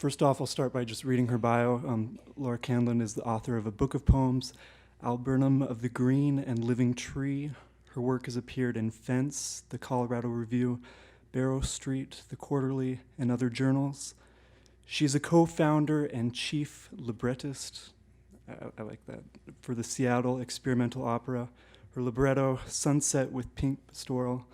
First off, I'll start by just reading her bio. Lara Candland is the author of a book of poems, Alburnum of the Green and Living Tree. Her work has appeared in Fence, the Colorado Review, Barrow Street, the Quarterly, and other journals. She is a co-founder and chief librettist, I like that, for the Seattle Experimental Opera. Her libretto, Sunset with Pink Pastoral,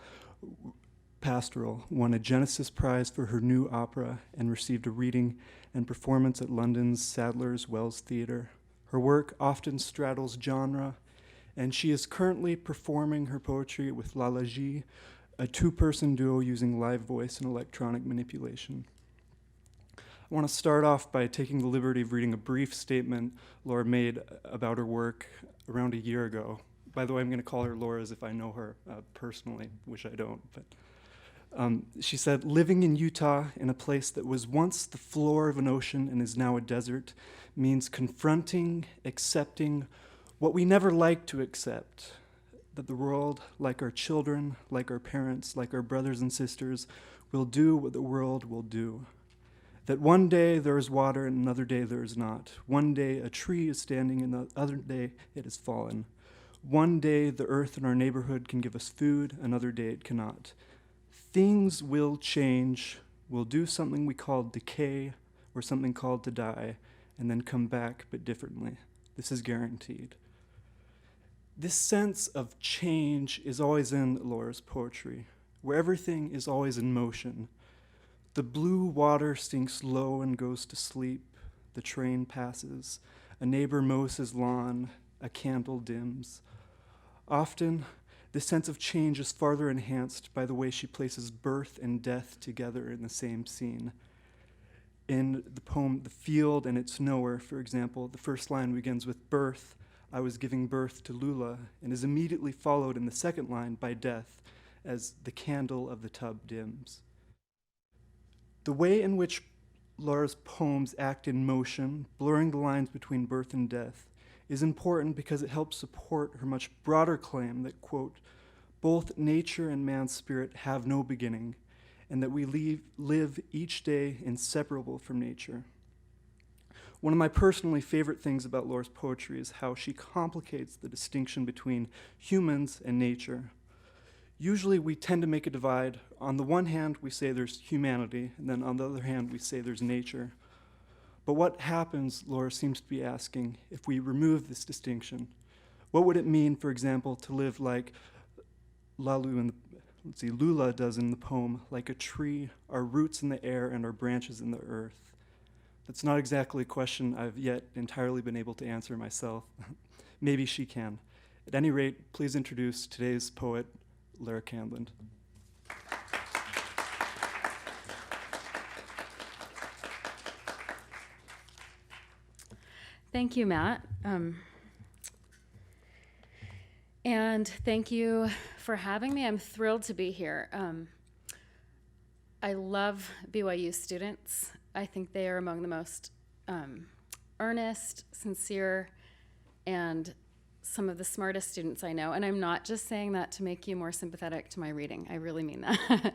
won a Genesis Prize for her new opera and received a reading and performance at London's Sadler's Wells Theatre. Her work often straddles genre, and she is currently performing her poetry with Lala G, a two-person duo using live voice and electronic manipulation. I want to start off by taking the liberty of reading a brief statement Lara made about her work around a year ago. By the way, I'm going to call her Lara as if I know her personally, which I don't. But she said, "Living in Utah, in a place that was once the floor of an ocean and is now a desert, means confronting, accepting what we never like to accept, that the world, like our children, like our parents, like our brothers and sisters, will do what the world will do. That one day there is water and another day there is not. One day a tree is standing and the other day it has fallen. One day the earth in our neighborhood can give us food, another day it cannot. Things will change. We'll do something we call decay or something called to die and then come back but differently. This is guaranteed." This sense of change is always in Lara's poetry, where everything is always in motion. The blue water sinks low and goes to sleep. The train passes. A neighbor mows his lawn. A candle dims. Often, this sense of change is farther enhanced by the way she places birth and death together in the same scene. In the poem The Field and Its Knower, for example, the first line begins with birth. I was giving birth to Lula, and is immediately followed in the second line by death as the candle of the tub dims. The way in which Lara's poems act in motion, blurring the lines between birth and death, is important because it helps support her much broader claim that, quote, both nature and man's spirit have no beginning, and that we live each day inseparable from nature. One of my personally favorite things about Lara's poetry is how she complicates the distinction between humans and nature. Usually we tend to make a divide. On the one hand, we say there's humanity, and then on the other hand, we say there's nature. But what happens, Lara seems to be asking, if we remove this distinction? What would it mean, for example, to live like Lula does in the poem, like a tree, our roots in the air and our branches in the earth? That's not exactly a question I've yet entirely been able to answer myself. Maybe she can. At any rate, please introduce today's poet, Lara Candland. Thank you, Matt. And thank you for having me. I'm thrilled to be here. I love BYU students. I think they are among the most earnest, sincere, and some of the smartest students I know. And I'm not just saying that to make you more sympathetic to my reading. I really mean that.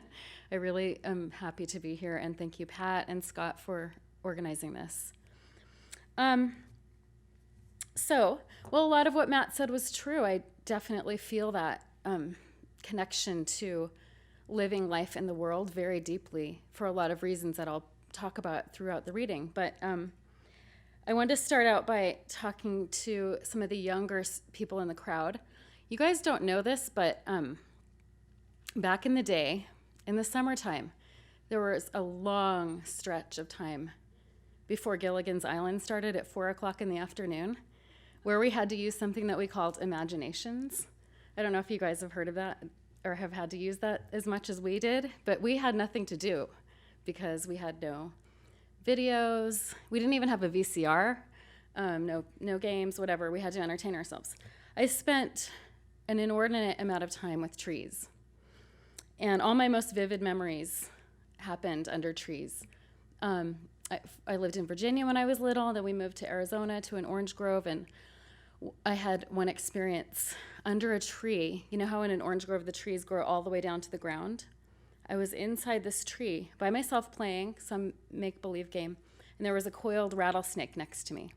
I really am happy to be here, and thank you, Pat and Scott, for organizing this. Well, a lot of what Matt said was true. I definitely feel that connection to living life in the world very deeply for a lot of reasons that I'll talk about throughout the reading. But I wanted to start out by talking to some of the younger people in the crowd. You guys don't know this, but back in the day, in the summertime, there was a long stretch of time before Gilligan's Island started at 4 o'clock in the afternoon, where we had to use something that we called imaginations. I don't know if you guys have heard of that or have had to use that as much as we did, but we had nothing to do because we had no videos. We didn't even have a VCR, no games, whatever. We had to entertain ourselves. I spent an inordinate amount of time with trees, and all my most vivid memories happened under trees. I lived in Virginia when I was little, then we moved to Arizona to an orange grove, and I had one experience under a tree. You know how in an orange grove the trees grow all the way down to the ground? I was inside this tree by myself playing some make-believe game, and there was a coiled rattlesnake next to me.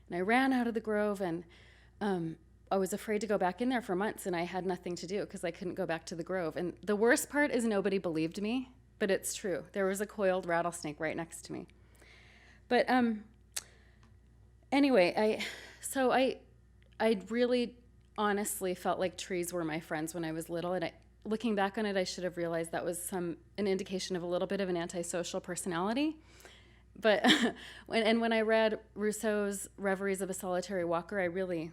And I ran out of the grove, and I was afraid to go back in there for months, and I had nothing to do because I couldn't go back to the grove. And the worst part is nobody believed me, but it's true. There was a coiled rattlesnake right next to me. But anyway, I really honestly felt like trees were my friends when I was little, and looking back on it, I should have realized that was an indication of a little bit of an antisocial personality. But when I read Rousseau's Reveries of a Solitary Walker, I really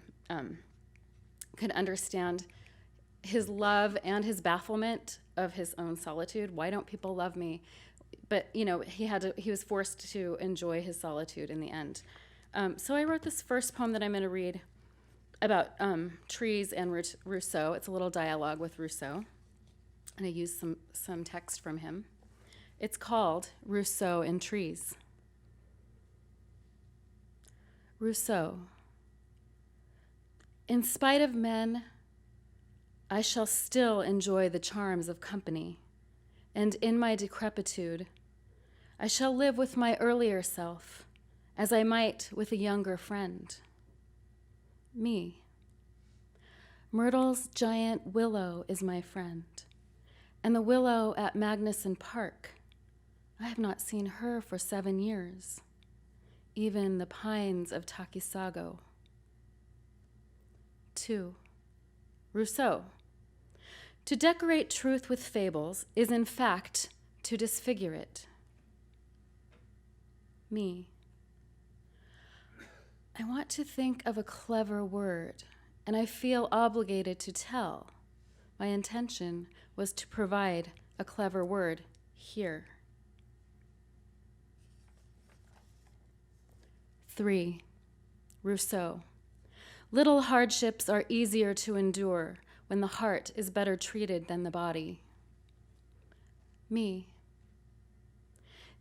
could understand his love and his bafflement of his own solitude. Why don't people love me? But he was forced to enjoy his solitude in the end. So I wrote this first poem that I'm going to read about trees and Rousseau. It's a little dialogue with Rousseau, and I used some text from him. It's called Rousseau and Trees. Rousseau. In spite of men, I shall still enjoy the charms of company, and in my decrepitude, I shall live with my earlier self, as I might with a younger friend. Me. Myrtle's giant willow is my friend, and the willow at Magnuson Park. I have not seen her for 7 years. Even the pines of Takisago. 2. Rousseau. To decorate truth with fables is in fact to disfigure it. Me. I want to think of a clever word, and I feel obligated to tell. My intention was to provide a clever word here. 3. Rousseau. Little hardships are easier to endure when the heart is better treated than the body. Me.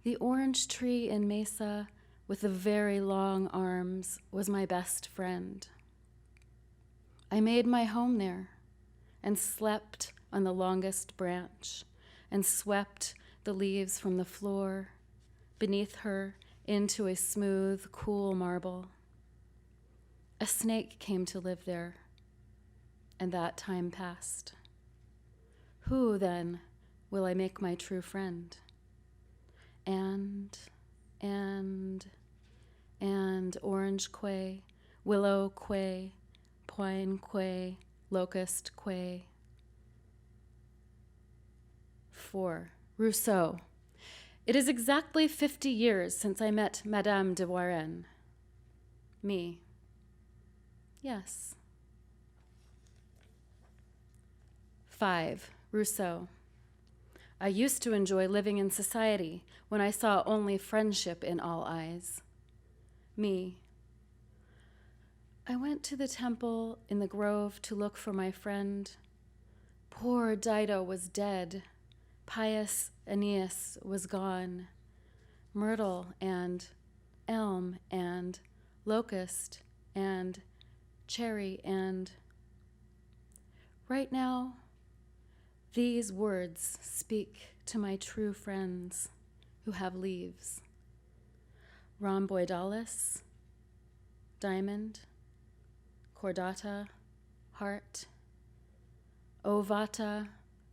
The orange tree in Mesa with the very long arms was my best friend. I made my home there and slept on the longest branch and swept the leaves from the floor beneath her into a smooth, cool marble. A snake came to live there, and that time passed. Who, then, will I make my true friend? And orange quay, willow quay, pine quay, locust quay. 4. Rousseau. It is exactly 50 years since I met Madame de Warenne. Me. Yes. 5. Rousseau. I used to enjoy living in society when I saw only friendship in all eyes. Me. I went to the temple in the grove to look for my friend. Poor Dido was dead. Pious Aeneas was gone. Myrtle and elm and locust and cherry and... Right now, these words speak to my true friends who have leaves. Rhomboidalis, diamond, cordata, heart, ovata,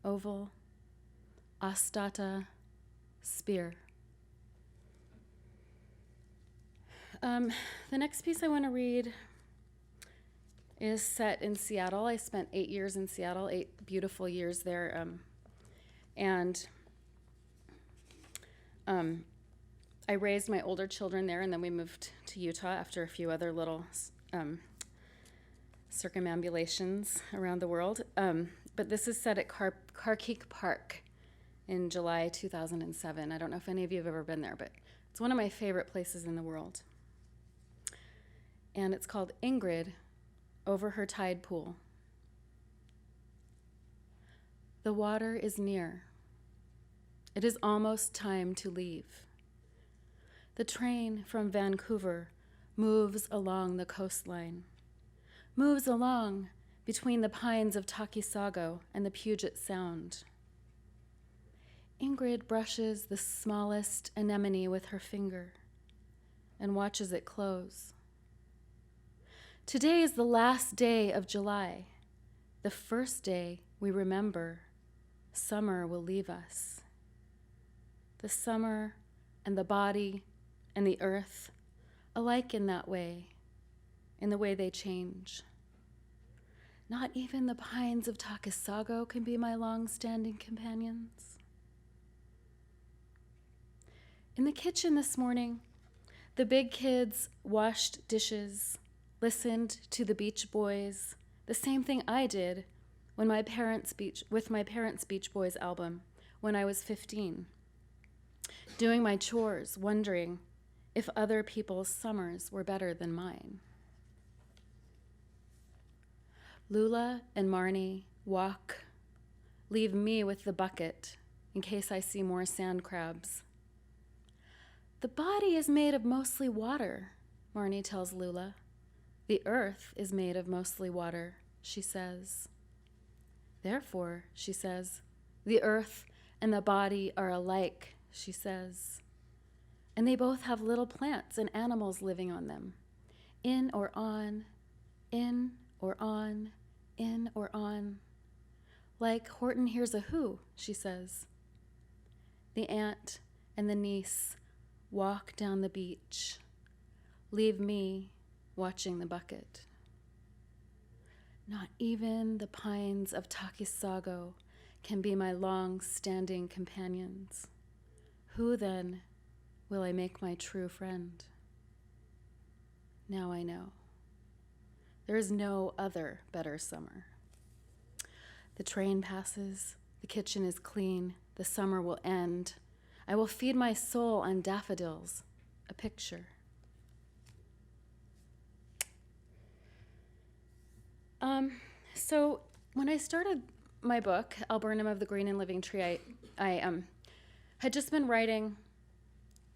oval, astata, spear. The next piece I want to read is set in Seattle. I spent 8 years in Seattle, 8 beautiful years there. I raised my older children there, and then we moved to Utah after a few other little circumambulations around the world. But this is set at Carkeek Park in July 2007. I don't know if any of you have ever been there, but it's one of my favorite places in the world. And it's called Ingrid Over Her Tide Pool. The water is near. It is almost time to leave. The train from Vancouver moves along the coastline, moves along between the pines of Takisago and the Puget Sound. Ingrid brushes the smallest anemone with her finger, and watches it close. Today is the last day of July, the first day we remember summer will leave us. The summer and the body and the earth, alike in that way, in the way they change. Not even the pines of Takasago can be my long-standing companions. In the kitchen this morning, the big kids washed dishes, listened to the Beach Boys, the same thing I did with my parents' Beach Boys album when I was 15, doing my chores, wondering if other people's summers were better than mine. Lula and Marnie walk, leave me with the bucket in case I see more sand crabs. The body is made of mostly water, Marnie tells Lula. The earth is made of mostly water, she says. Therefore, she says, the earth and the body are alike, she says. And they both have little plants and animals living on them. In or on, in or on, in or on. Like Horton Hears a Who, she says. The aunt and the niece walk down the beach, leave me watching the bucket. Not even the pines of Takisago can be my long-standing companions. Who then will I make my true friend? Now I know. There is no other better summer. The train passes, the kitchen is clean, the summer will end. I will feed my soul on daffodils, a picture. So when I started my book, Alburnum of the Green and Living Tree, I had just been writing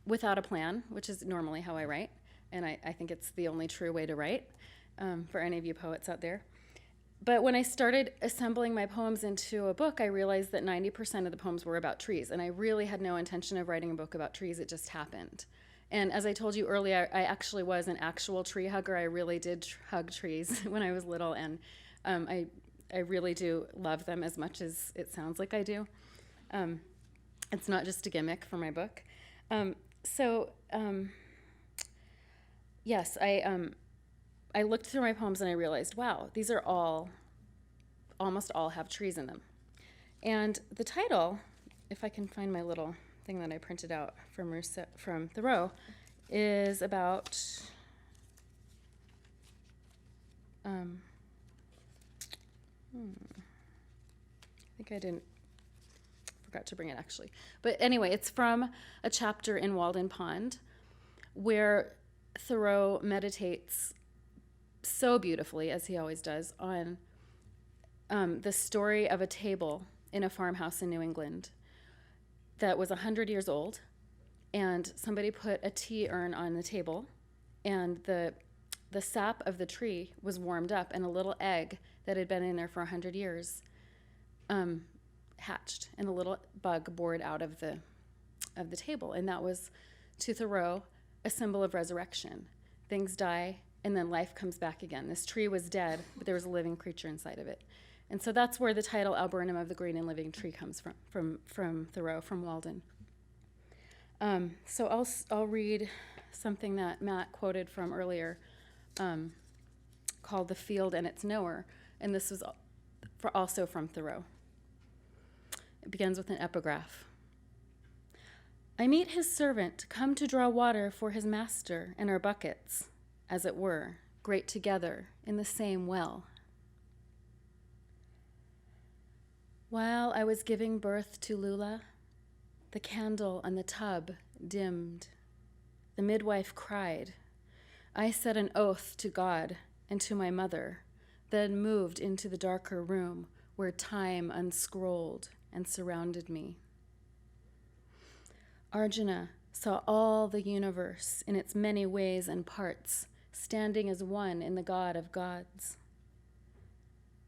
without a plan, which is normally how I write, and I think it's the only true way to write for any of you poets out there. But when I started assembling my poems into a book, I realized that 90% of the poems were about trees, and I really had no intention of writing a book about trees. It just happened. And as I told you earlier, I actually was an actual tree hugger. I really did hug trees when I was little, and I really do love them as much as it sounds like I do. It's not just a gimmick for my book. Yes, I looked through my poems and I realized, wow, these are almost all have trees in them. And the title, if I can find my little thing that I printed out from Thoreau, is about I think forgot to bring it actually. But anyway, it's from a chapter in Walden Pond where Thoreau meditates so beautifully, as he always does, on the story of a table in a farmhouse in New England that was 100 years old, and somebody put a tea urn on the table, and the sap of the tree was warmed up, and a little egg that had been in there for 100 years hatched, and a little bug bored out of the table. And that was, to Thoreau, a symbol of resurrection. Things die, and then life comes back again. This tree was dead, but there was a living creature inside of it. And so that's where the title Alburnum of the Green and Living Tree comes from Thoreau, from Walden. So I'll read something that Matt quoted from earlier, called The Field and Its Knower, and this was also from Thoreau. It begins with an epigraph. I meet his servant come to draw water for his master, and our buckets, as it were, grate together in the same well. While I was giving birth to Lula, the candle on the tub dimmed. The midwife cried. I said an oath to God and to my mother, then moved into the darker room where time unscrolled and surrounded me. Arjuna saw all the universe in its many ways and parts, standing as one in the God of gods.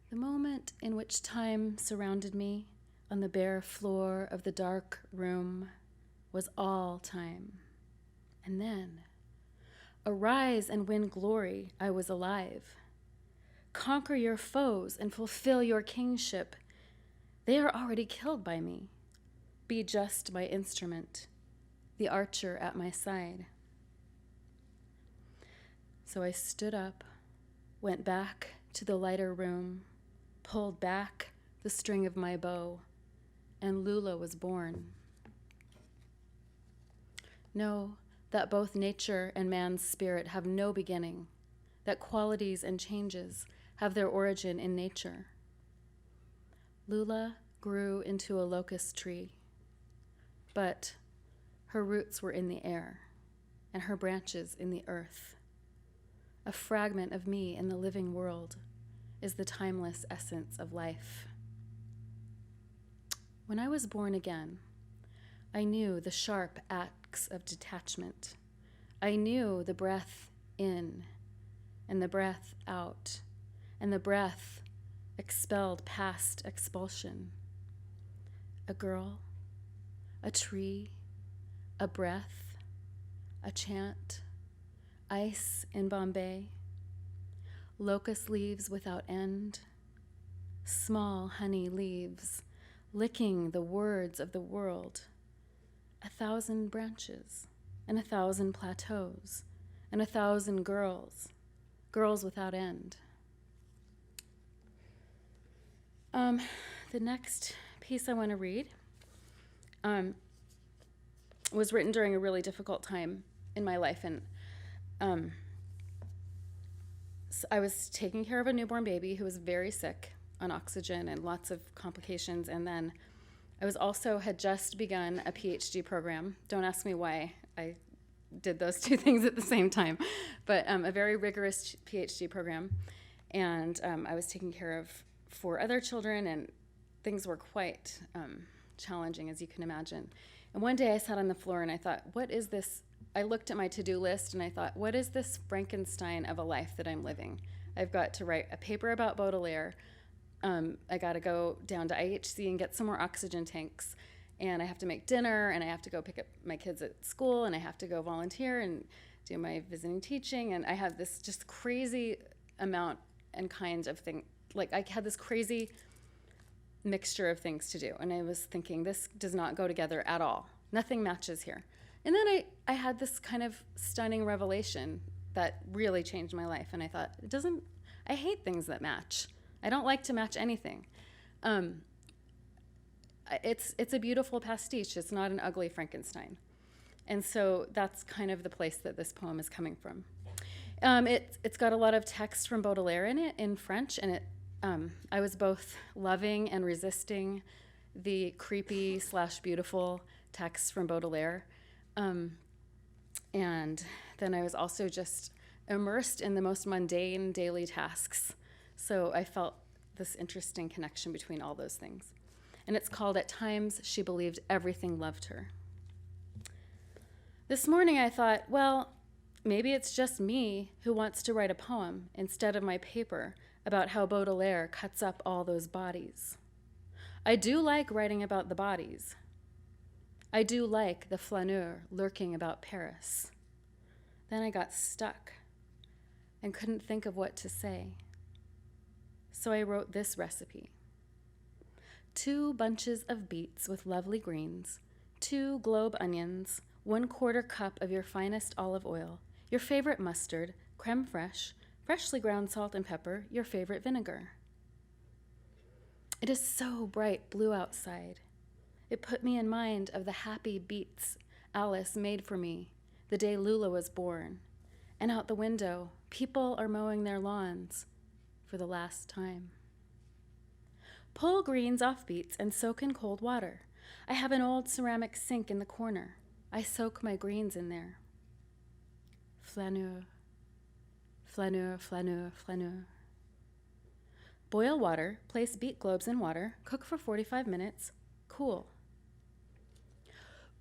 The moment in which time surrounded me on the bare floor of the dark room was all time. And then, Arise and win glory, I was alive. Conquer your foes and fulfill your kingship. They are already killed by me. Be just my instrument, the archer at my side. So I stood up, went back to the lighter room, pulled back the string of my bow, and Lula was born. Know that both nature and man's spirit have no beginning, that qualities and changes have their origin in nature. Lula grew into a locust tree, but her roots were in the air and her branches in the earth. A fragment of me in the living world is the timeless essence of life. When I was born again, I knew the sharp axe of detachment. I knew the breath in and the breath out, and the breath expelled past expulsion. A girl, a tree, a breath, a chant, ice in Bombay, locust leaves without end, small honey leaves licking the words of the world, 1,000 branches and 1,000 plateaus and 1,000 girls, girls without end. The next piece I want to read was written during a really difficult time in my life, and so I was taking care of a newborn baby who was very sick on oxygen and lots of complications, and then I was also had just begun a PhD program. Don't ask me why I did those two things at the same time, but a very rigorous PhD program, and I was taking care of 4 other children, and things were quite challenging, as you can imagine. And one day I sat on the floor and I thought, what is this? I looked at my to-do list and I thought, what is this Frankenstein of a life that I'm living? I've got to write a paper about Baudelaire. I got to go down to IHC and get some more oxygen tanks. And I have to make dinner, and I have to go pick up my kids at school, and I have to go volunteer and do my visiting teaching. And I have this just crazy amount and kind of thing. Like, I had this crazy mixture of things to do. And I was thinking, this does not go together at all. Nothing matches here. And then I had this kind of stunning revelation that really changed my life. And I thought, I hate things that match. I don't like to match anything. It's a beautiful pastiche. It's not an ugly Frankenstein. And so that's kind of the place that this poem is coming from. It's got a lot of text from Baudelaire in it, in French, and I was both loving and resisting the creepy / beautiful text from Baudelaire. And then I was also just immersed in the most mundane daily tasks. So I felt this interesting connection between all those things. And it's called At Times She Believed Everything Loved Her. This morning I thought, well, maybe it's just me who wants to write a poem instead of my paper about how Baudelaire cuts up all those bodies. I do like writing about the bodies. I do like the flaneur lurking about Paris. Then I got stuck and couldn't think of what to say. So I wrote this recipe. 2 bunches of beets with lovely greens, 2 globe onions, 1/4 cup of your finest olive oil, your favorite mustard, creme fraiche, freshly ground salt and pepper, your favorite vinegar. It is so bright blue outside. It put me in mind of the happy beets Alice made for me the day Lula was born. And out the window, people are mowing their lawns for the last time. Pull greens off beets and soak in cold water. I have an old ceramic sink in the corner. I soak my greens in there. Flaneur, flaneur, flaneur, flaneur. Boil water, place beet globes in water, cook for 45 minutes, cool.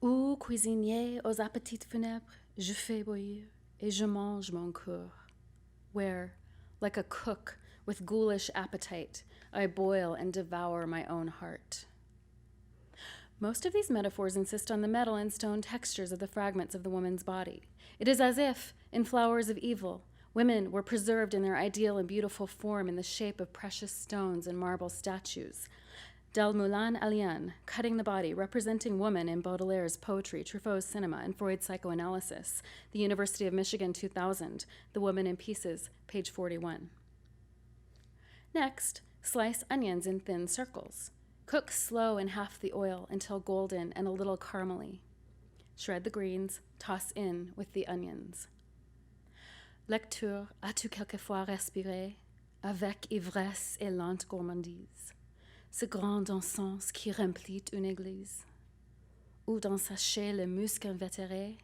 Ou cuisinier aux appétits funèbres, je fais bouillir et je mange mon coeur. Where, like a cook with ghoulish appetite, I boil and devour my own heart. Most of these metaphors insist on the metal and stone textures of the fragments of the woman's body. It is as if, in flowers of evil. Women were preserved in their ideal and beautiful form in the shape of precious stones and marble statues. Del Moulin Alien, Cutting the Body, representing woman in Baudelaire's poetry, Truffaut's cinema, and Freud's psychoanalysis. The University of Michigan, 2000, The Woman in Pieces, page 41. Next, slice onions in thin circles. Cook slow in half the oil until golden and a little caramely. Shred the greens, toss in with the onions. Lecture, as-tu quelquefois respiré, avec ivresse et lente gourmandise, ce grand encens qui remplit une église, ou dans sachet le musc invétéré?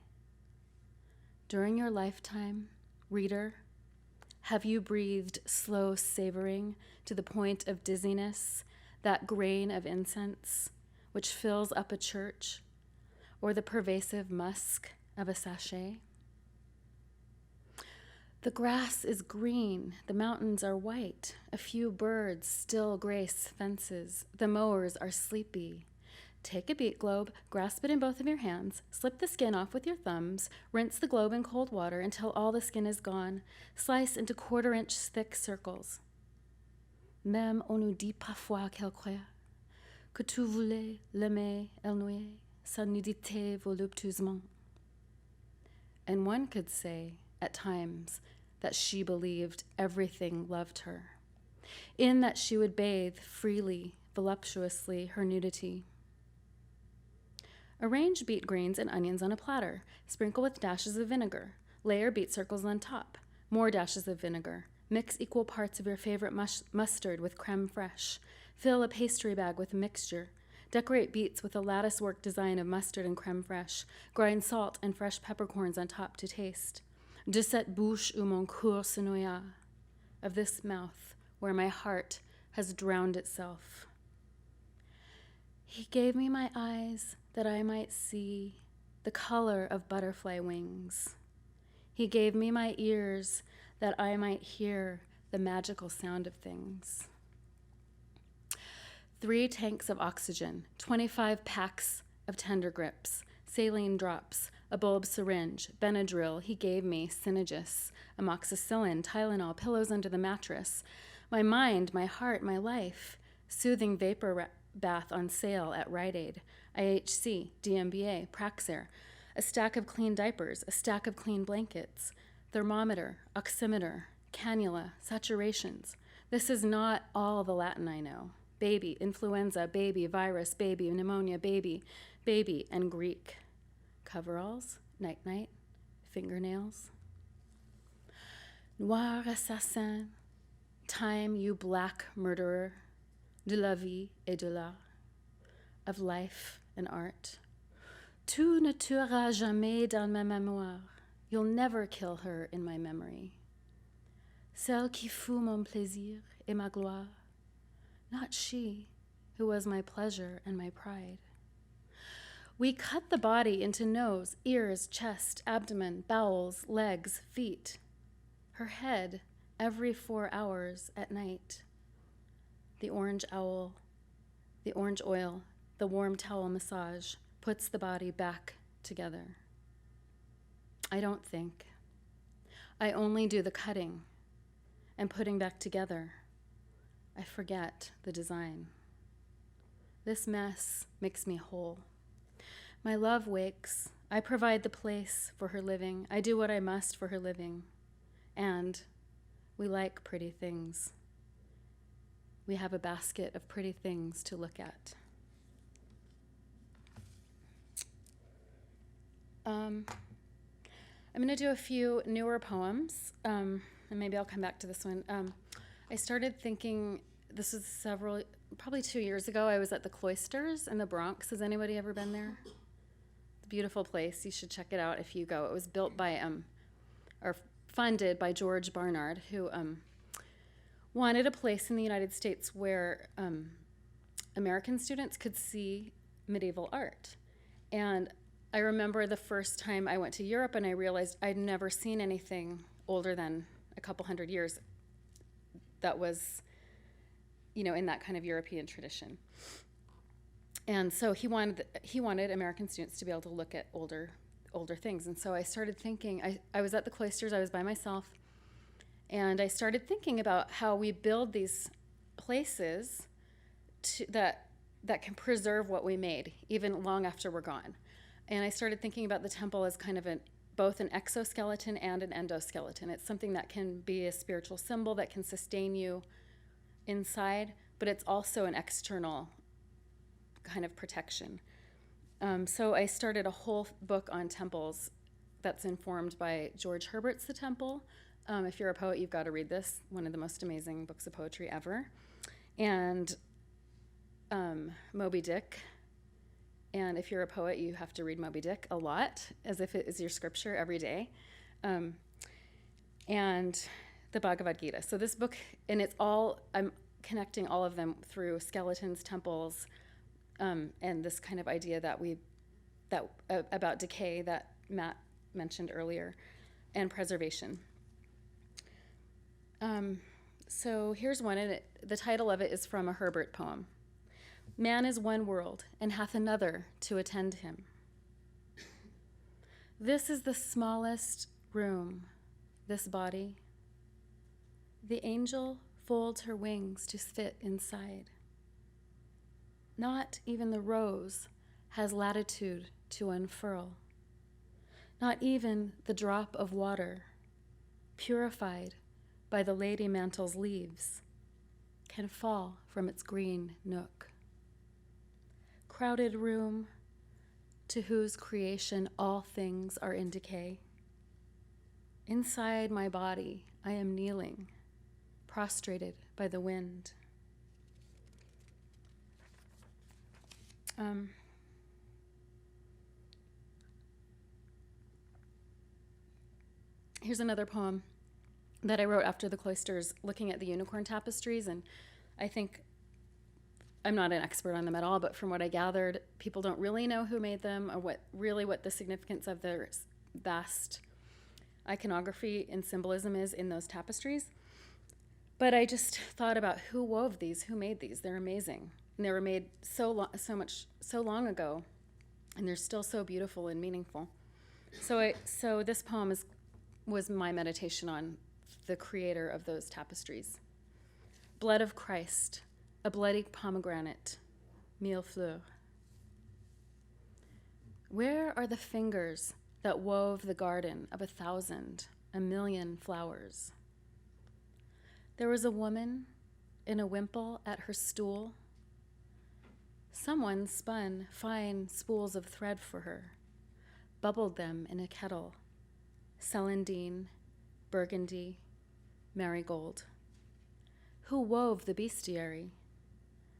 During your lifetime, reader, have you breathed slow savoring to the point of dizziness, that grain of incense which fills up a church, or the pervasive musk of a sachet? The grass is green, the mountains are white, a few birds still grace fences, the mowers are sleepy. Take a beet globe, grasp it in both of your hands, slip the skin off with your thumbs, rinse the globe in cold water until all the skin is gone, slice into 1/4-inch thick circles. Même on nous dit parfois qu'elle croit que tu voulais l'aimer, elle nuit, sa nudité voluptueusement. And one could say, at times, that she believed everything loved her, in that she would bathe freely, voluptuously, her nudity. Arrange beet greens and onions on a platter. Sprinkle with dashes of vinegar. Layer beet circles on top. More dashes of vinegar. Mix equal parts of your favorite mustard with creme fraiche. Fill a pastry bag with mixture. Decorate beets with a lattice-work design of mustard and creme fraiche. Grind salt and fresh peppercorns on top to taste. De cette bouche où mon cœur se noya. Of this mouth where my heart has drowned itself. He gave me my eyes that I might see the color of butterfly wings. He gave me my ears that I might hear the magical sound of things. 3 tanks of oxygen, 25 packs of tender grips, saline drops, a bulb syringe, Benadryl, he gave me Synagis, amoxicillin, Tylenol, pillows under the mattress, my mind, my heart, my life, soothing vapor bath on sale at Rite Aid, IHC, DMBA, Praxair, a stack of clean diapers, a stack of clean blankets, thermometer, oximeter, cannula, saturations. This is not all the Latin I know. Baby, influenza, baby, virus, baby, pneumonia, baby, baby, and Greek. Coveralls, night-night, fingernails. Noir assassin, time, you black murderer, de la vie et de l'art, of life and art. Tu ne tueras jamais dans ma mémoire. You'll never kill her in my memory. Celle qui fut mon plaisir et ma gloire. Not she, who was my pleasure and my pride. We cut the body into nose, ears, chest, abdomen, bowels, legs, feet. Her head every 4 hours at night. The orange owl, the orange oil, the warm towel massage puts the body back together. I don't think. I only do the cutting and putting back together. I forget the design. This mess makes me whole. My love wakes. I provide the place for her living. I do what I must for her living. And we like pretty things. We have a basket of pretty things to look at. I'm going to do a few newer poems, and maybe I'll come back to this one. I started thinking, this was probably 2 years ago, I was at the Cloisters in the Bronx. Has anybody ever been there? It's a beautiful place. You should check it out if you go. It was built by, or funded by George Barnard, who wanted a place in the United States where American students could see medieval art. And I remember the first time I went to Europe and I realized I'd never seen anything older than a couple hundred years that was, in that kind of European tradition. And so he wanted American students to be able to look at older older things. And so I started thinking, I was at the cloisters, I was by myself, and I started thinking about how we build these places that can preserve what we made, even long after we're gone. And I started thinking about the temple as kind of both an exoskeleton and an endoskeleton. It's something that can be a spiritual symbol that can sustain you inside, but it's also an external kind of protection. So I started a whole book on temples that's informed by George Herbert's The Temple. If you're a poet, you've got to read this, one of the most amazing books of poetry ever. And Moby Dick. And if you're a poet, you have to read Moby Dick a lot, as if it is your scripture every day. And the Bhagavad Gita. So this book, and I'm connecting all of them through skeletons, temples, and this kind of idea about decay that Matt mentioned earlier, and preservation. So here's one, and the title of it is from a Herbert poem. Man is one world, and hath another to attend him. This is the smallest room, this body. The angel folds her wings to fit inside. Not even the rose has latitude to unfurl. Not even the drop of water, purified by the lady mantle's leaves, can fall from its green nook. Crowded room, to whose creation all things are in decay. Inside my body, I am kneeling, prostrated by the wind. Here's another poem that I wrote after the cloisters, looking at the unicorn tapestries, and I think I'm not an expert on them at all, but from what I gathered, people don't really know who made them or what the significance of their vast iconography and symbolism is in those tapestries. But I just thought about who wove these, who made these. They're amazing. And they were made so long ago, and they're still so beautiful and meaningful. So this poem was my meditation on the creator of those tapestries. Blood of Christ, a bloody pomegranate, mille fleurs. Where are the fingers that wove the garden of 1,000, a million flowers? There was a woman in a wimple at her stool. Someone spun fine spools of thread for her, bubbled them in a kettle, celandine, burgundy, marigold. Who wove the bestiary?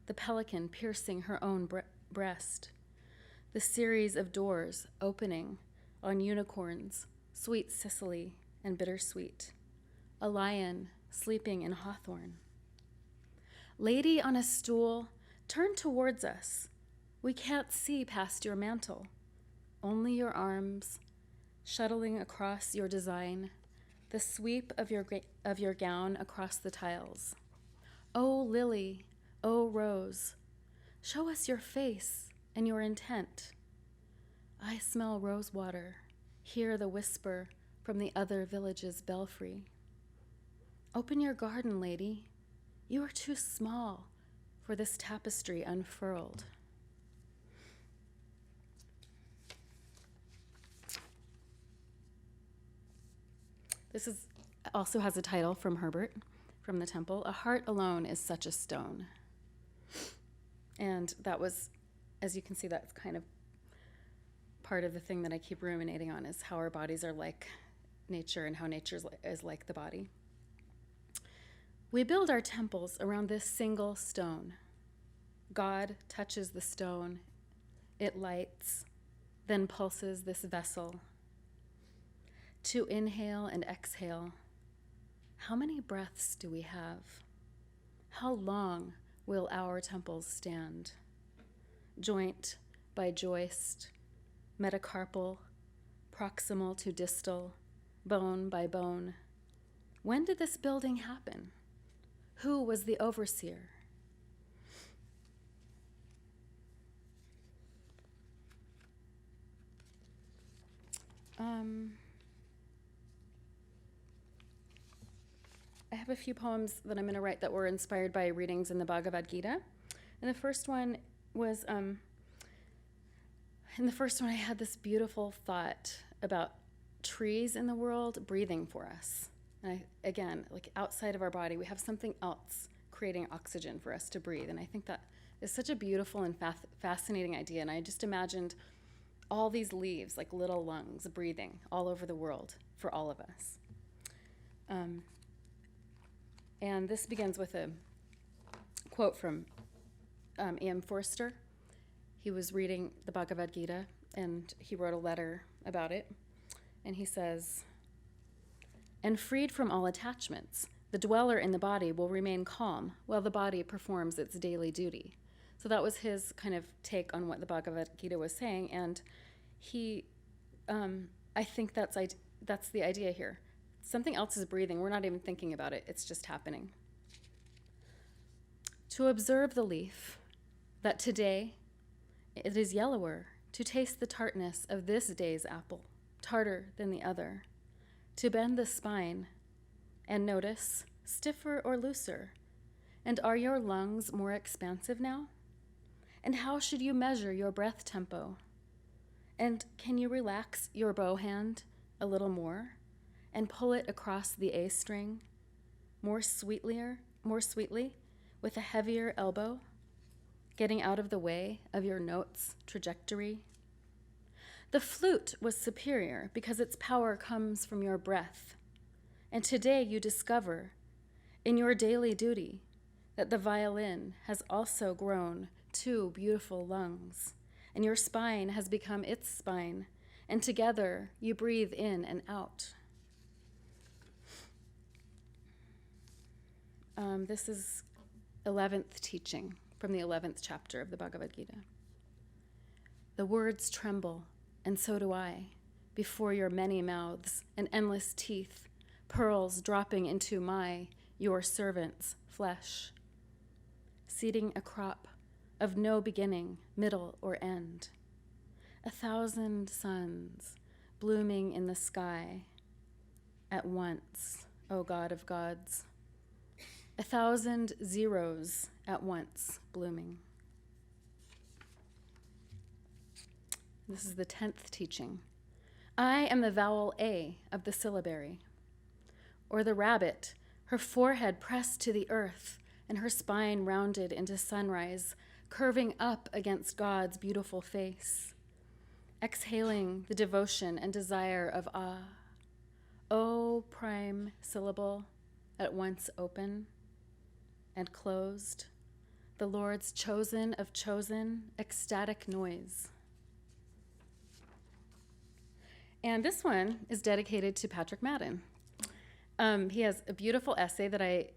The pelican piercing her own breast, the series of doors opening on unicorns, sweet Sicily and bittersweet, a lion sleeping in hawthorn. Lady on a stool, turn towards us. We can't see past your mantle, only your arms shuttling across your design, the sweep of your gown across the tiles. Oh, lily, oh, rose, show us your face and your intent. I smell rose water, hear the whisper from the other village's belfry. Open your garden, lady. You are too small for this tapestry unfurled. This also has a title from Herbert, from the temple. A heart alone is such a stone. And that was, as you can see, that's kind of part of the thing that I keep ruminating on, is how our bodies are like nature and how nature is like the body. We build our temples around this single stone. God touches the stone, it lights, then pulses this vessel. To inhale and exhale, how many breaths do we have? How long will our temples stand? Joint by joist, metacarpal, proximal to distal, bone by bone. When did this building happen? Who was the overseer? I have a few poems that I'm going to write that were inspired by readings in the Bhagavad Gita. And the first one was, in the first one I had this beautiful thought about trees in the world breathing for us. And again, like outside of our body, we have something else creating oxygen for us to breathe. And I think that is such a beautiful and fascinating idea. And I just imagined all these leaves, like little lungs, breathing all over the world for all of us. And this begins with a quote from E.M. Forster. He was reading the Bhagavad Gita, and he wrote a letter about it. And he says, "And freed from all attachments, the dweller in the body will remain calm while the body performs its daily duty." So that was his kind of take on what the Bhagavad Gita was saying. And he, I think that's the idea here. Something else is breathing. We're not even thinking about it. It's just happening. To observe the leaf, that today it is yellower, to taste the tartness of this day's apple, tarter than the other, to bend the spine and notice, stiffer or looser, and are your lungs more expansive now? And how should you measure your breath tempo? And can you relax your bow hand a little more and pull it across the A string more sweetly with a heavier elbow, getting out of the way of your note's trajectory? The flute was superior because its power comes from your breath. And today you discover in your daily duty that the violin has also grown 2 beautiful lungs, and your spine has become its spine, and together you breathe in and out. This is 11th teaching from the 11th chapter of the Bhagavad Gita. The words tremble, and so do I, before your many mouths and endless teeth, pearls dropping into your servant's flesh, seeding a crop of no beginning, middle, or end. 1,000 suns blooming in the sky at once, O God of gods. 1,000 zeros at once blooming. This is the 10th teaching. I am the vowel A of the syllabary. Or the rabbit, her forehead pressed to the earth and her spine rounded into sunrise, curving up against God's beautiful face, exhaling the devotion and desire of Ah. O prime syllable, at once open and closed, the Lord's chosen of chosen, ecstatic noise. And this one is dedicated to Patrick Madden. He has a beautiful essay that I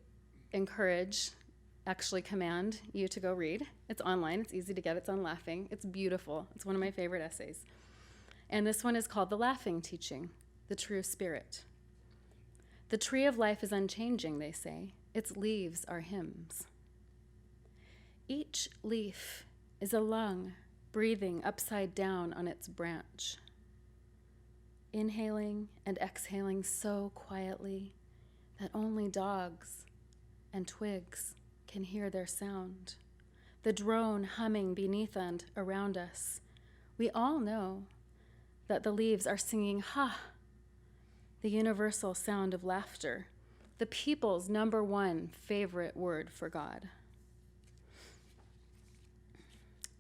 command you to go read. It's online, it's easy to get, it's on Laughing. It's beautiful, it's one of my favorite essays. And this one is called The Laughing Teaching, the True Spirit. The tree of life is unchanging, they say. Its leaves are hymns. Each leaf is a lung breathing upside down on its branch, inhaling and exhaling so quietly that only dogs and twigs can hear their sound. The drone humming beneath and around us. We all know that the leaves are singing ha, the universal sound of laughter, the people's #1 favorite word for God.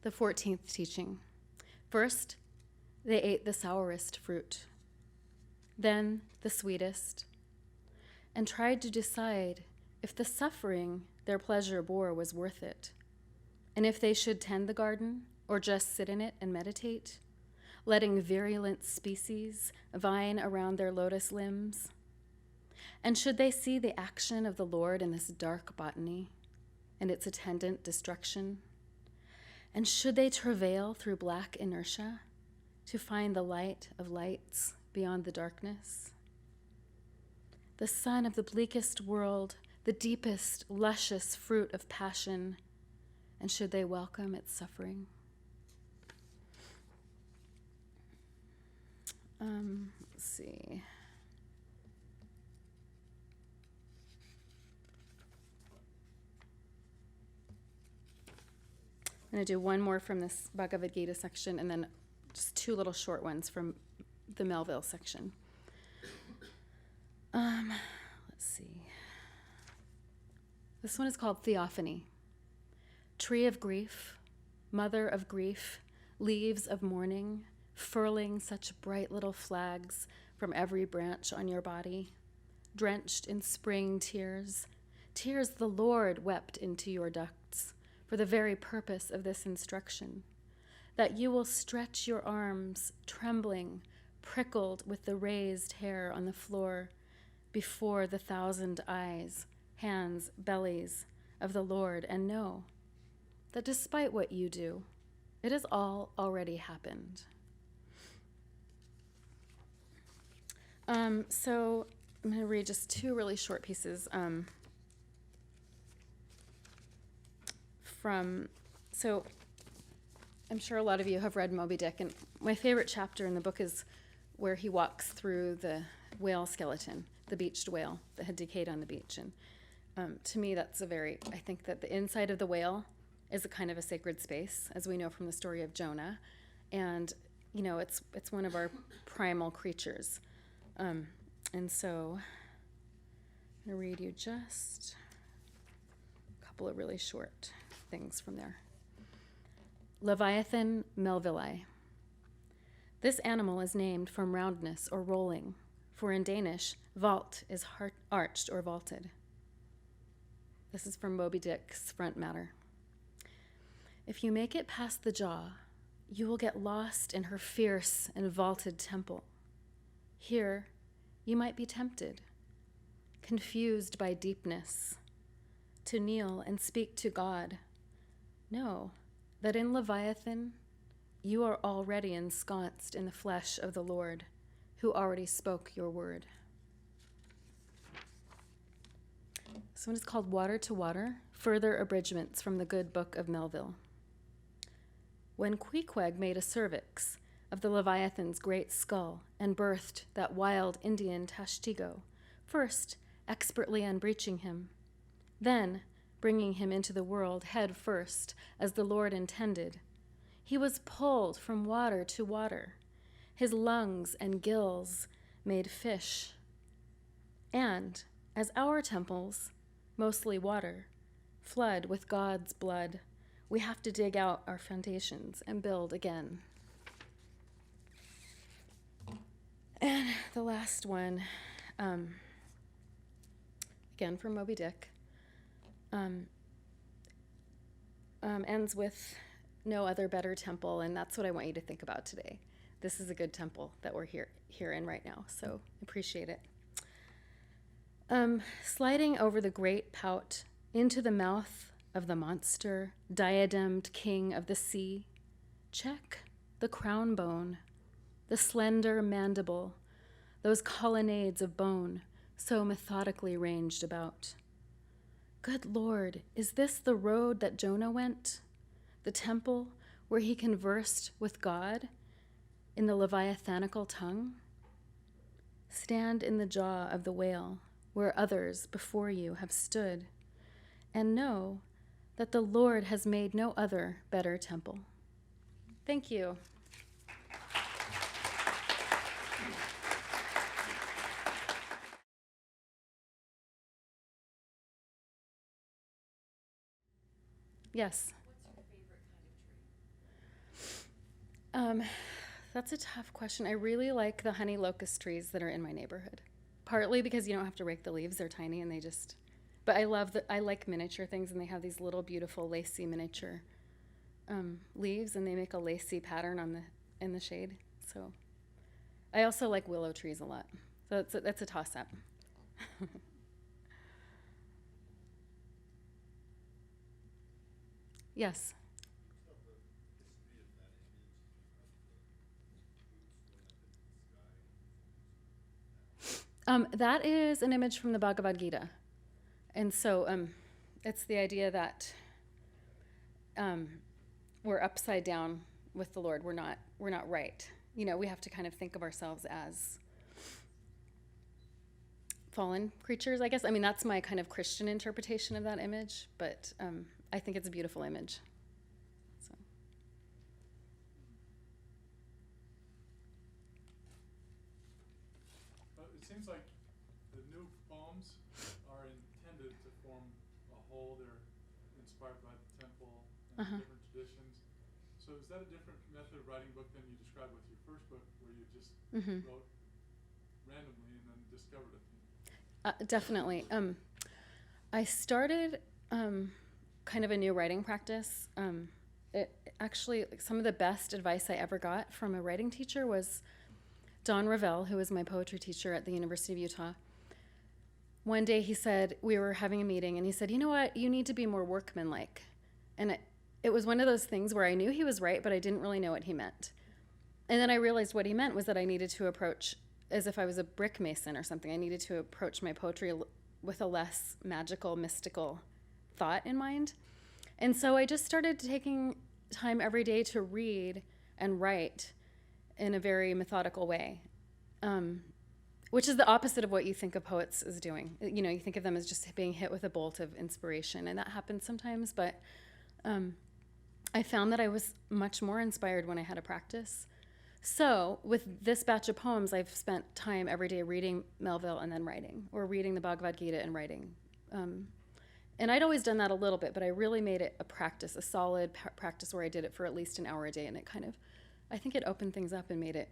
The 14th teaching. First, they ate the sourest fruit, then the sweetest, and tried to decide if the suffering their pleasure bore was worth it, and if they should tend the garden or just sit in it and meditate, letting virulent species vine around their lotus limbs. And should they see the action of the Lord in this dark botany and its attendant destruction? And should they travail through black inertia to find the light of lights beyond the darkness? The sun of the bleakest world, the deepest, luscious fruit of passion, and should they welcome its suffering? Let's see. I'm going to do one more from this Bhagavad Gita section and then just two little short ones from the Melville section. Let's see. This one is called Theophany. Tree of grief, mother of grief, leaves of mourning, furling such bright little flags from every branch on your body, drenched in spring tears, tears the Lord wept into your ducts for the very purpose of this instruction, that you will stretch your arms, trembling, prickled with the raised hair on the floor, before the 1,000 eyes, hands, bellies of the Lord, and know that despite what you do, it has all already happened. So I'm going to read just two really short pieces so I'm sure a lot of you have read Moby Dick, and my favorite chapter in the book is where he walks through the whale skeleton, the beached whale that had decayed on the beach. And to me, I think that the inside of the whale is a kind of a sacred space, as we know from the story of Jonah. And, you know, it's one of our primal creatures. And so I'm going to read you just a couple of really short things from there. Leviathan melvilli. This animal is named from roundness or rolling, for in Danish, vault is arched or vaulted. This is from Moby Dick's front matter. If you make it past the jaw, you will get lost in her fierce and vaulted temple. Here, you might be tempted, confused by deepness, to kneel and speak to God. Know that in Leviathan, you are already ensconced in the flesh of the Lord, who already spoke your word. This one is called Water to Water, Further Abridgments from the Good Book of Melville. When Queequeg made a cervix of the Leviathan's great skull and birthed that wild Indian Tashtigo, first expertly unbreeching him, then bringing him into the world head first, as the Lord intended, he was pulled from water to water. His lungs and gills made fish. And as our temples, mostly water, flood with God's blood, we have to dig out our foundations and build again. And the last one, again from Moby Dick, ends with no other better temple, and that's what I want you to think about today. This is a good temple that we're here in right now, so appreciate it. Sliding over the great pout into the mouth of the monster, diademed king of the sea, check the crown bone, the slender mandible, those colonnades of bone so methodically ranged about. Good Lord, is this the road that Jonah went? The temple where he conversed with God in the Leviathanical tongue? Stand in the jaw of the whale where others before you have stood, and know that the Lord has made no other better temple. Thank you. Yes. What's your favorite kind of tree? That's a tough question. I really like the honey locust trees that are in my neighborhood. Partly because you don't have to rake the leaves; they're tiny and but I like miniature things, and they have these little beautiful lacy miniature leaves, and they make a lacy pattern in the shade. So, I also like willow trees a lot. So that's a toss-up. Yes. Tell the history of that image of the boots going up in the sky. That is an image from the Bhagavad Gita. And so it's the idea that we're upside down with the Lord. We're not right. we have to kind of think of ourselves as fallen creatures, I guess. I mean, that's my kind of Christian interpretation of that image, but I think it's a beautiful image. So. It seems like the new poems are intended to form a whole. They're inspired by the temple and different traditions. So is that a different method of writing a book than you described with your first book, where you just wrote randomly and then discovered a theme? Definitely. I started kind of a new writing practice. Actually, some of the best advice I ever got from a writing teacher was Don Revelle, who was my poetry teacher at the University of Utah. One day he said, we were having a meeting, and he said, you know what, you need to be more workmanlike. And it was one of those things where I knew he was right, but I didn't really know what he meant. And then I realized what he meant was that I needed to approach, as if I was a brick mason or something, I needed to approach my poetry with a less magical, mystical thought in mind. And so I just started taking time every day to read and write in a very methodical way, which is the opposite of what you think of poets as doing. You think of them as just being hit with a bolt of inspiration, and that happens sometimes, but I found that I was much more inspired when I had a practice. So with this batch of poems, I've spent time every day reading Melville and then writing, or reading the Bhagavad Gita and writing. And I'd always done that a little bit, but I really made it a practice, a solid practice where I did it for at least an hour a day, and it kind of, I think it opened things up and made it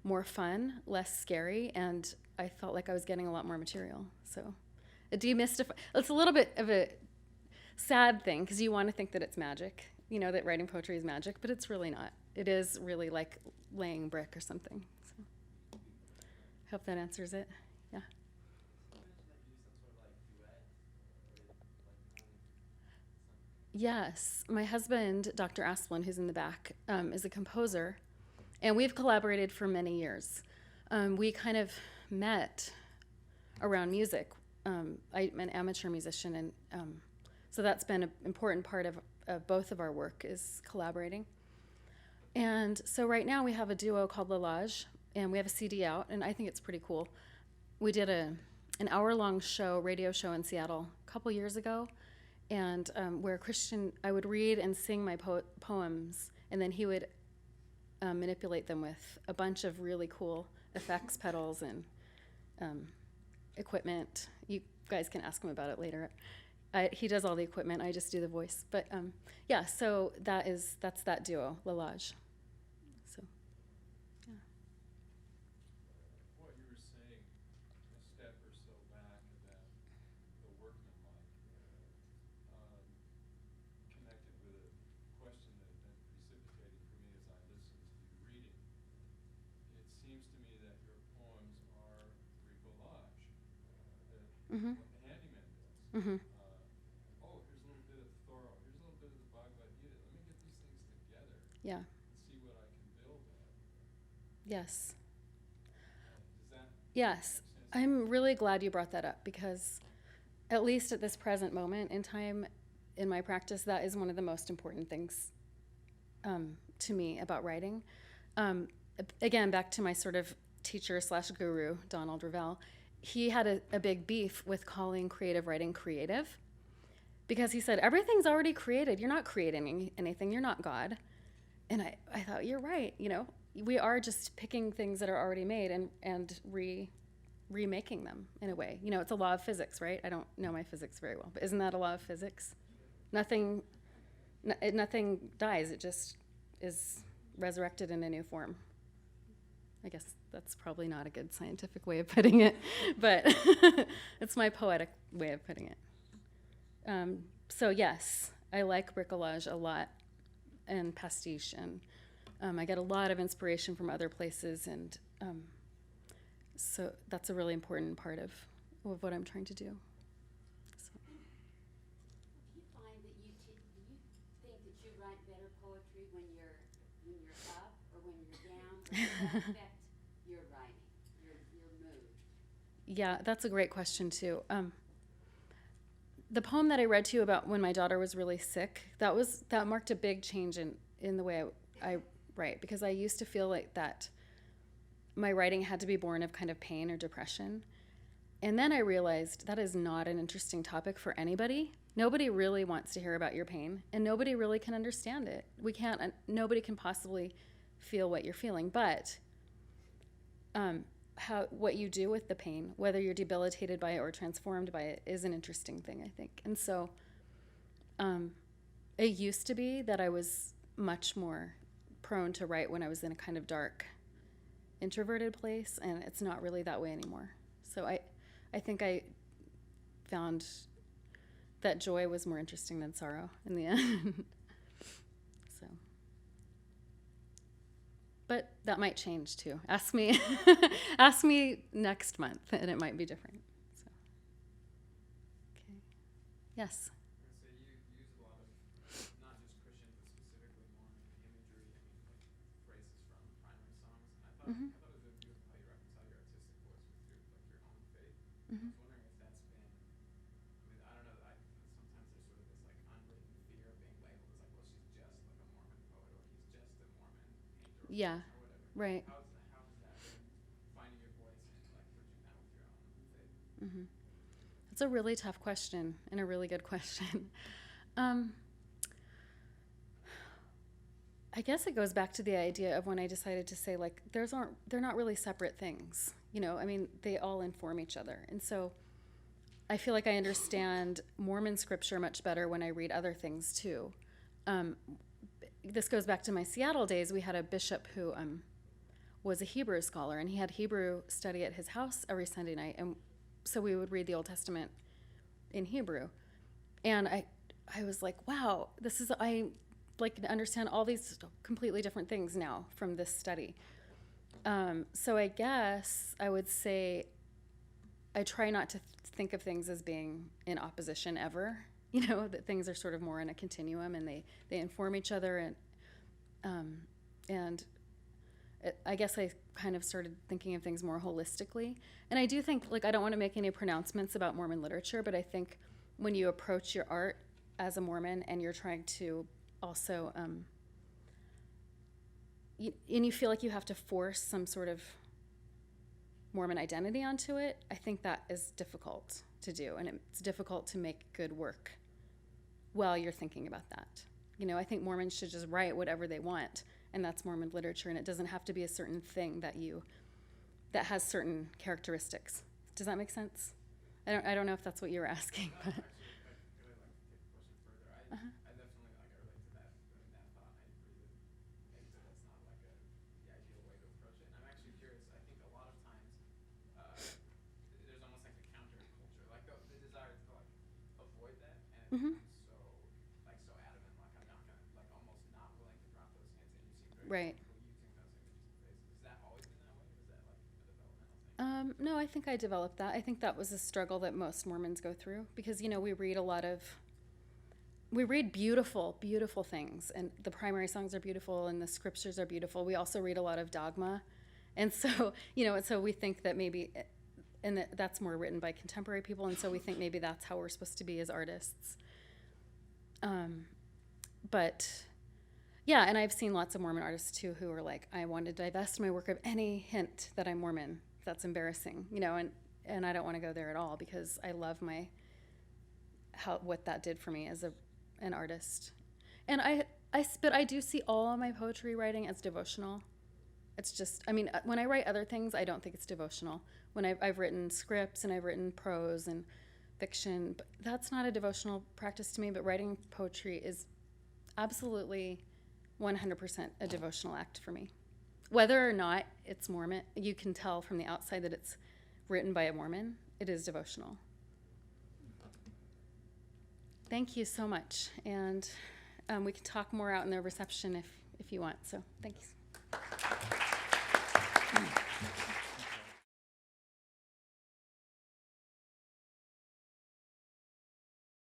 more fun, less scary, and I felt like I was getting a lot more material. So it demystifies. It's a little bit of a sad thing because you want to think that it's magic, that writing poetry is magic, but it's really not. It is really like laying brick or something. So I hope that answers it. Yeah. Yes, my husband, Dr. Asplin, who's in the back, is a composer, and we've collaborated for many years. We kind of met around music. I'm an amateur musician, and so that's been an important part of both of our work is collaborating. And so right now we have a duo called Lalage, and we have a CD out, and I think it's pretty cool. We did an hour-long radio show in Seattle a couple years ago, and where I would read and sing my poems, and then he would manipulate them with a bunch of really cool effects, pedals, and equipment. You guys can ask him about it later. He does all the equipment. I just do the voice. But yeah, so that's that duo, Lalage. So, yeah. What you were saying a step or so back about the workmanlike connected with a question that had been precipitating for me as I listened to you reading. It seems to me that your poems are bricolage, what the handyman does. Mm-hmm. Here's a little bit of Thoreau, here's a little bit of the Bhagavad Gita. Let me get these things together Yeah. and see what I can build out. Yes. Does that Yes. make sense? I'm really glad you brought that up because at least at this present moment in time in my practice, that is one of the most important things to me about writing. Again, back to my sort of teacher/guru, Donald Revelle, he had a big beef with calling creative writing creative because he said, everything's already created. You're not creating anything. You're not God. And I thought, you're right. We are just picking things that are already made and remaking them in a way. It's a law of physics, right? I don't know my physics very well, but isn't that a law of physics? Nothing dies. It just is resurrected in a new form. I guess that's probably not a good scientific way of putting it, but it's my poetic way of putting it. So yes, I like bricolage a lot and pastiche, and I get a lot of inspiration from other places, and so that's a really important part of what I'm trying to do. So. Do you find that do you think that you write better poetry when you're up or when you're down? Or does that affect your writing, your mood? Yeah, that's a great question too. The poem that I read to you about when my daughter was really sick, that marked a big change in the way I write, because I used to feel like that my writing had to be born of kind of pain or depression. And then I realized that is not an interesting topic for anybody. Nobody really wants to hear about your pain, and nobody really can understand it. Nobody can possibly feel what you're feeling, but what you do with the pain, whether you're debilitated by it or transformed by it, is an interesting thing, I think. And so it used to be that I was much more prone to write when I was in a kind of dark, introverted place, and it's not really that way anymore. So I think I found that joy was more interesting than sorrow in the end. So, but that might change too. Ask me ask me next month, and it might be different. So, okay. Yes. So you use a lot of not just Christian but specifically Mormon imagery. I mean, like phrases from primary songs. And I thought it was really beautiful how you reconcile your artistic voice with your own faith. I was wondering if that's been. I mean, I don't know. Sometimes there's sort of this like unwritten fear of being labeled as like, well, she's just like a Mormon poet, or he's just a Mormon painter, Yeah. or whatever. Right. How has that been finding your voice and like bridging that with your own faith? That's a really tough question and a really good question. I guess it goes back to the idea of when I decided to say, like, they're not really separate things. You know, I mean, they all inform each other. And so I feel like I understand Mormon scripture much better when I read other things too. This goes back to my Seattle days. We had a bishop who was a Hebrew scholar, and he had Hebrew study at his house every Sunday night. And so we would read the Old Testament in Hebrew. And I was like, wow, I like to understand all these completely different things now from this study. So I guess I would say I try not to think of things as being in opposition ever, you know, that things are sort of more in a continuum, and they inform each other. And I guess I kind of started thinking of things more holistically. And I do think, like, I don't want to make any pronouncements about Mormon literature, but I think when you approach your art as a Mormon and you're trying to also, and you feel like you have to force some sort of Mormon identity onto it, I think that is difficult to do, and it's difficult to make good work while you're thinking about that. You know, I think Mormons should just write whatever they want, and that's Mormon literature, and it doesn't have to be a certain thing that has certain characteristics. Does that make sense? I don't know if that's what you were asking. But. Actually, I'd like to take the question further. I definitely like I relate to that thought. I agree that maybe that's not like the ideal way to approach it. And I'm actually curious. I think a lot of times there's almost like a counterculture, like the desire to like avoid that, and it becomes so adamant, like I'm not gonna, like almost not willing to drop those hints, and you seem very Right. comfortable using those images and phrases. Has that always been that way, or is that like a developmental thing? No, I think I developed that. I think that was a struggle that most Mormons go through because, you know, we read beautiful, beautiful things, and the primary songs are beautiful and the scriptures are beautiful. We also read a lot of dogma. And so, you know, so we think that maybe, and that's more written by contemporary people, and so we think maybe that's how we're supposed to be as artists. But yeah, and I've seen lots of Mormon artists too who are like, I want to divest my work of any hint that I'm Mormon. That's embarrassing, you know, and I don't want to go there at all because I love what that did for me as an artist. And I do see all of my poetry writing as devotional. It's just, I mean, when I write other things, I don't think it's devotional. When I've written scripts and I've written prose and fiction, but that's not a devotional practice to me, but writing poetry is absolutely 100% a devotional act for me. Whether or not it's Mormon, you can tell from the outside that it's written by a Mormon, it is devotional. Thank you so much. And we can talk more out in the reception if you want. So thanks.